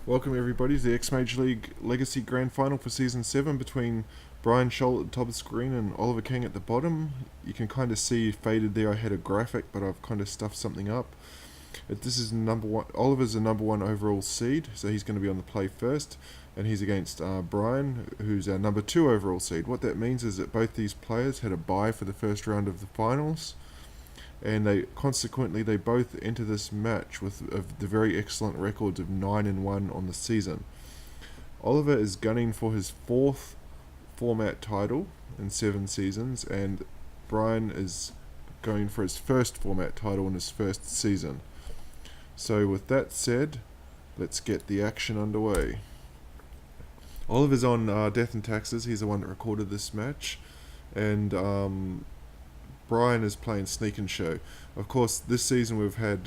Welcome everybody to the X-Major League Legacy Grand Final for Season 7 between Bryan Scholl at the top of the screen and Oliver King at the bottom. You can kind of see faded there I had a graphic, but I've kind of stuffed something up. This is number one. Oliver's the number one overall seed, so he's going to be on the play first, and he's against Bryan, who's our number two overall seed. What that means is that both these players had a bye for the first round of the finals, and they both enter this match with the very excellent records of 9-1 on the season. Oliver is gunning for his fourth format title in 7 seasons, and Bryan is going for his first format title in his first season. So with that said, let's get the action underway. Oliver's on Death and Taxes. He's the one that recorded this match, and Bryan is playing Sneak and Show. Of course, this season we've had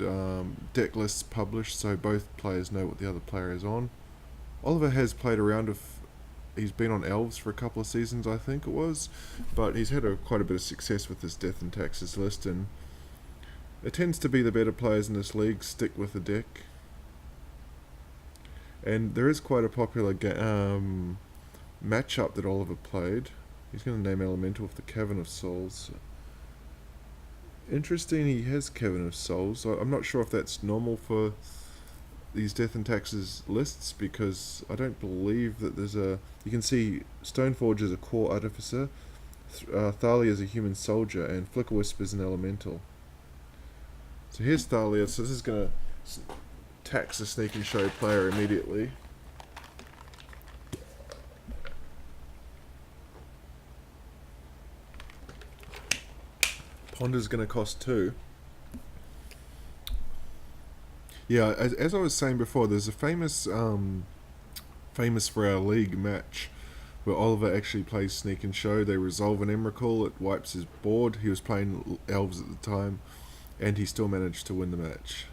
deck lists published, so both players know what the other player is on. Oliver has played around with. He's been on Elves for a couple of seasons, I think it was, but he's had quite a bit of success with this Death and Taxes list, and it tends to be the better players in this league stick with the deck. And there is quite a popular matchup that Oliver played. He's going to name Elemental with the Cavern of Souls. Interesting, he has Cavern of Souls. I'm not sure if that's normal for these Death and Taxes lists, because I don't believe that there's a... You can see Stoneforge is a core artificer, Thalia is a human soldier, and Flickerwisp is an elemental. So here's Thalia, so this is going to tax the Sneak and Show player immediately. Ponder's going to cost 2. Yeah, as I was saying before, there's a famous for our league match where Oliver actually plays Sneak and Show. They resolve an Emrakul, it wipes his board. He was playing Elves at the time, and he still managed to win the match.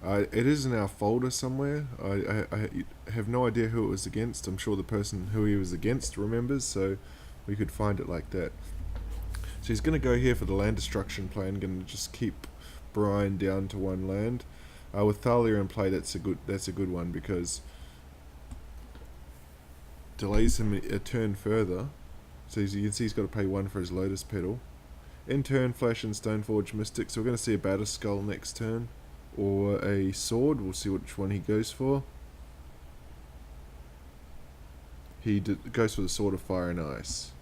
It is in our folder somewhere. I have no idea who it was against. I'm sure the person who he was against remembers, so we could find it like that. So he's going to go here for the land destruction plan, going to just keep Bryan down to 1 land. With Thalia in play, that's a good one, because delays him a turn further. So as you can see, he's got to pay 1 for his Lotus Petal. In turn, Flash and Stoneforge Mystic. So we're going to see a Batter Skull next turn, or a Sword. We'll see which one he goes for. He goes for the Sword of Fire and Ice.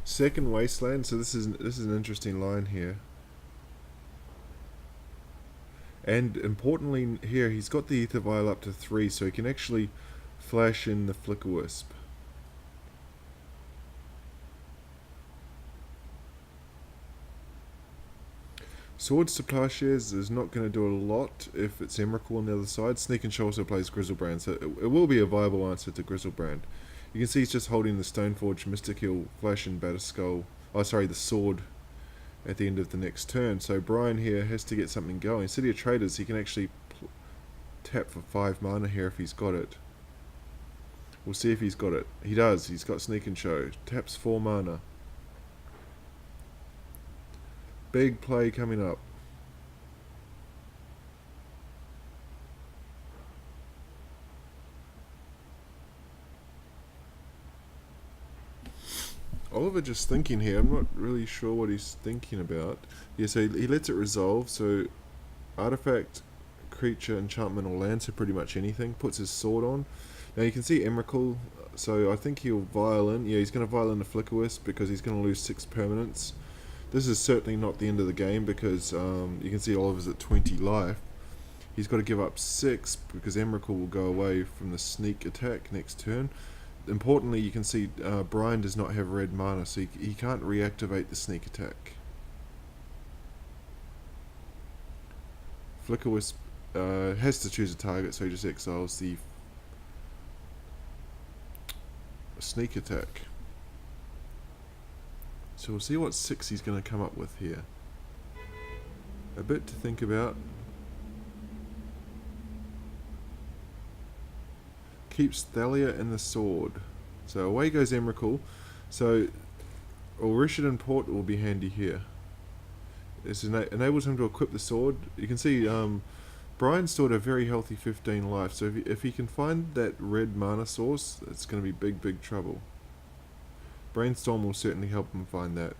Second Wasteland, so this is an interesting line here. And importantly here, he's got the Ether Vial up to 3, so he can actually flash in the Flickerwisp. Swords to Plowshares is not going to do a lot if it's Emrakul on the other side. Sneak and Show also plays Grizzlebrand, so it will be a viable answer to Grizzlebrand. You can see he's just holding the Stoneforge Mystic. He'll flash in Batter Skull. Oh, sorry, the Sword at the end of the next turn. So Bryan here has to get something going. City of Traders, he can actually tap for 5 mana here if he's got it. We'll see if he's got it. He does. He's got Sneak and Show. Taps 4 mana. Big play coming up. Oliver just thinking here. I'm not really sure what he's thinking about. Yeah, so he lets it resolve. So artifact, creature, enchantment, or land, so pretty much anything. Puts his sword on. Now you can see Emrakul. So I think he'll vial in. Yeah, he's going to vial in the Flickerwisp because he's going to lose 6 permanents. This is certainly not the end of the game, because you can see Oliver's at 20 life. He's got to give up 6 because Emrakul will go away from the sneak attack next turn. Importantly, you can see Bryan does not have red mana, so he can't reactivate the sneak attack. Flickerwisp has to choose a target, so he just exiles the sneak attack. So we'll see what 6 he's going to come up with here. A bit to think about. Keeps Thalia and the sword. So away goes Emrakul. So Or Rishidon Port will be handy here. This enables him to equip the sword. You can see Bryan still had a very healthy 15 life, so if he can find that red mana source, it's going to be big trouble. Brainstorm will certainly help him find that.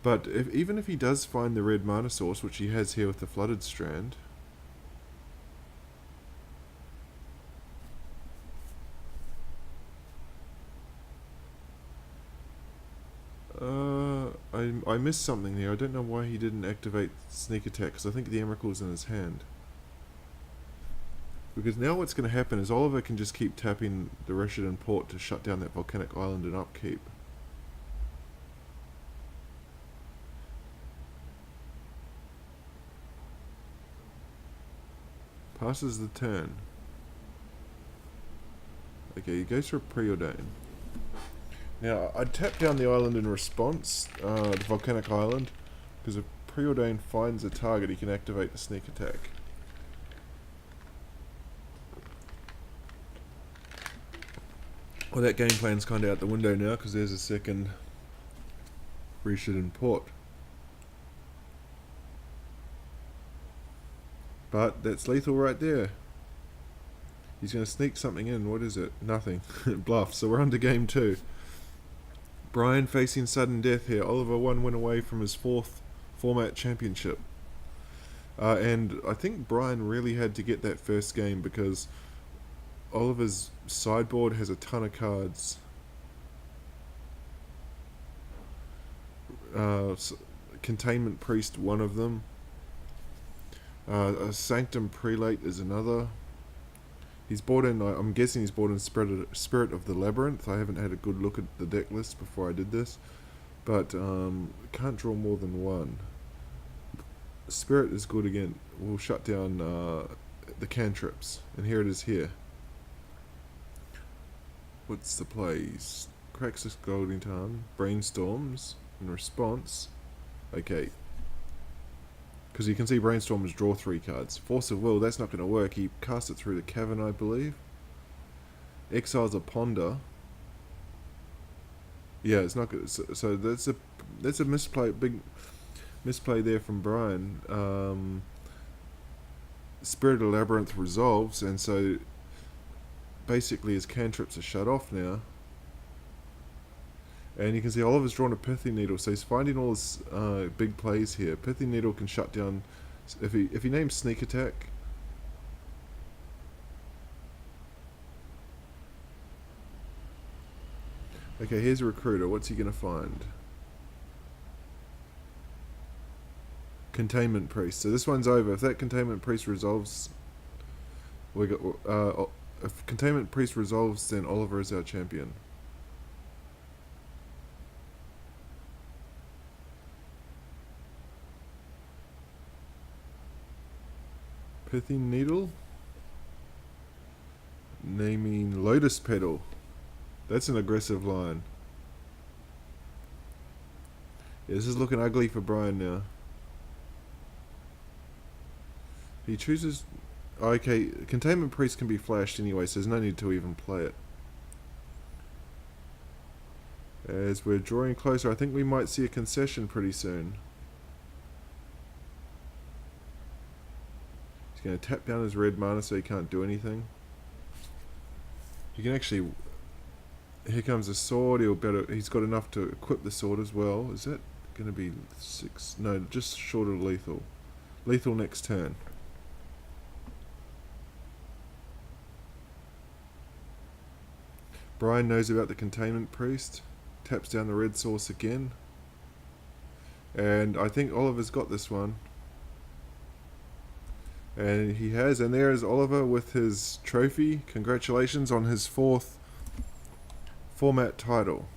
But even if he does find the red mana source, which he has here with the Flooded Strand, I missed something there. I don't know why he didn't activate Sneak Attack, because I think the Emerald's in his hand. Because now what's going to happen is Oliver can just keep tapping the Rishidon Port to shut down that Volcanic Island and upkeep. Passes the turn. Okay, he goes for a Preordain. Now, I'd tap down the island in response, the Volcanic Island, because if Preordain finds a target, he can activate the Sneak Attack. Well, that game plan's kind of out the window now, because there's a second Rishidon Port. But that's lethal right there. He's going to sneak something in. What is it? Nothing. Bluff. So we're on to game 2. Bryan facing sudden death here. Oliver 1 win away from his 4th format championship. And I think Bryan really had to get that first game because Oliver's sideboard has a ton of cards. Containment Priest, one of them. A Sanctum Prelate is another. He's bought in, I'm guessing he's bought in Spirit of the Labyrinth. I haven't had a good look at the deck list before I did this. But can't draw more than one. Spirit is good again. We'll shut down the cantrips. And here it is here. What's the plays? Craxus Golding Tarn. Brainstorms. In response. Okay. Because you can see Brainstormers draw 3 cards. Force of Will, that's not going to work. He casts it through the Cavern, I believe. Exiles a Ponder. Yeah, it's not good. So that's a misplay, big misplay there from Bryan. Spirit of the Labyrinth resolves, and so basically his cantrips are shut off now. And you can see Oliver's drawn a Pithy Needle, so he's finding all his big plays here. Pithy Needle can shut down if he names Sneak Attack. Okay, here's a Recruiter. What's he gonna find? Containment Priest. So this one's over. If that Containment Priest resolves, we got. If Containment Priest resolves, then Oliver is our champion. Pithy Needle. Naming Lotus Petal. That's an aggressive line. Yeah, this is looking ugly for Bryan now. He chooses... Okay, Containment Priest can be flashed anyway, so there's no need to even play it. As we're drawing closer, I think we might see a concession pretty soon. He's going to tap down his red mana so he can't do anything. He can actually... Here comes a sword. He's got enough to equip the sword as well. Is that going to be 6? No, just short of lethal. Lethal next turn. Bryan knows about the Containment Priest. Taps down the red source again. And I think Oliver's got this one. And he has. And there is Oliver with his trophy. Congratulations on his 4th format title.